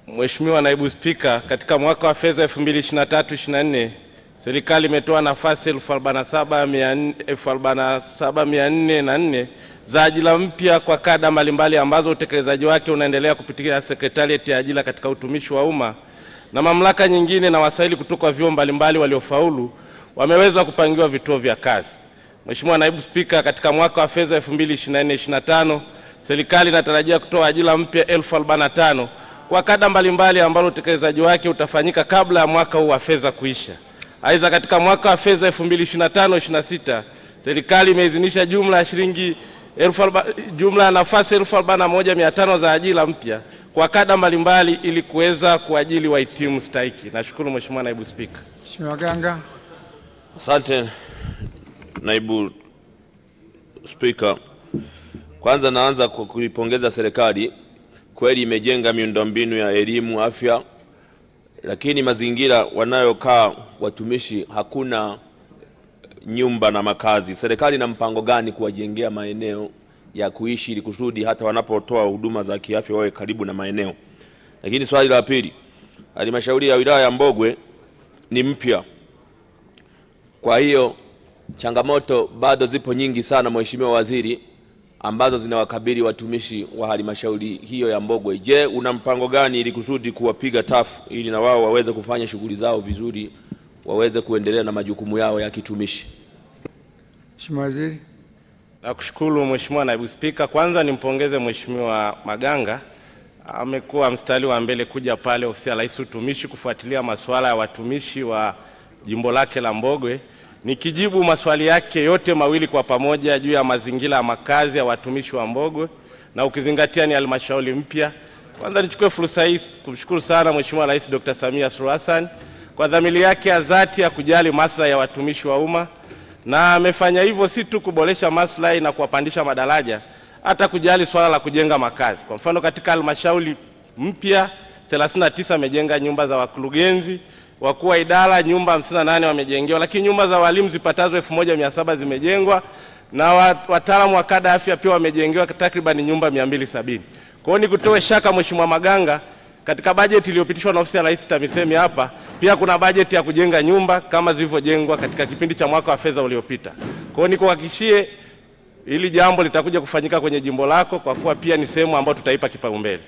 Mheshimiwa Naibu Spika, katika mwaka wa fedha 2023/24 serikali imetoa nafasi 47,404 za ajira mpya kwa kada mbalimbali ambazo utekelezaji wake unaendelea kupitia Sekretarieti ya Ajira katika Utumishi wa Umma na mamlaka nyingine, na wasaili kutoka vyuo mbalimbali waliofaulu wameweza kupangiwa vituo vya kazi. Mheshimiwa Naibu Spika, katika mwaka wa fedha 2024/25 serikali inatarajia kutoa ajira mpya 45,000 kwa kada mbalimbali ambalo utekelezaji wake utafanyika kabla ya mwaka huu wa fedha kuisha. Aidha, katika mwaka wa fedha 2025/26 serikali imeidhinisha jumla ya nafasi 41,500 za ajira mpya kwa kada mbalimbali ili kuweza kuajili wahitimu stahiki. Nashukuru Mheshimiwa Naibu Spika. Mheshimiwa Ganga. Asante Naibu Spika. Kwanza naanza kwa kuipongeza serikali, kweli imejenga miundombinu ya elimu, afya, lakini mazingira wanayokaa watumishi hakuna nyumba na makazi. Serikali ina mpango gani kuwajengea maeneo ya kuishi ili kusudi hata wanapotoa huduma za kiafya wawe karibu na maeneo? Lakini swali la pili, halmashauri ya wilaya ya Mbogwe ni mpya, kwa hiyo changamoto bado zipo nyingi sana, Mheshimiwa Waziri, ambazo zinawakabili watumishi wa halmashauri hiyo ya Mbogwe. Je, una mpango gani ili kusudi kuwapiga tafu ili na wao waweze kufanya shughuli zao vizuri, waweze kuendelea na majukumu yao ya kitumishi? Mheshimiwa Waziri. Nakushukuru Mheshimiwa Naibu Spika. Kwanza nimpongeze Mheshimiwa Maganga, amekuwa mstari wa mbele kuja pale ofisi ya Rais Utumishi kufuatilia masuala ya watumishi wa jimbo lake la Mbogwe. Nikijibu maswali yake yote mawili kwa pamoja juu ya mazingira ya makazi ya watumishi wa Mbogwe na ukizingatia ni halmashauri mpya, kwanza nichukue fursa hii kumshukuru sana Mheshimiwa Rais Dr. Samia Suluhu Hassan kwa dhamira yake ya dhati ya kujali maslahi ya watumishi wa umma, na amefanya hivyo si tu kuboresha maslahi na kuwapandisha madaraja, hata kujali swala la kujenga makazi. Kwa mfano, katika halmashauri mpya 39 amejenga nyumba za wakurugenzi, wakuu wa idara nyumba 58 wamejengewa, lakini nyumba za walimu zipatazo 1700 zimejengwa, na wataalamu wa kada afya pia wamejengewa takriban nyumba 270. Kwa hiyo nikutoe shaka Mheshimiwa Maganga, katika bajeti iliyopitishwa na ofisi ya Rais TAMISEMI hapa pia kuna bajeti ya kujenga nyumba kama zilivyojengwa katika kipindi cha mwaka wa fedha uliopita. Kwa hiyo nikuhakikishie hili jambo litakuja kufanyika kwenye jimbo lako, kwa kuwa pia ni sehemu ambayo tutaipa kipaumbele.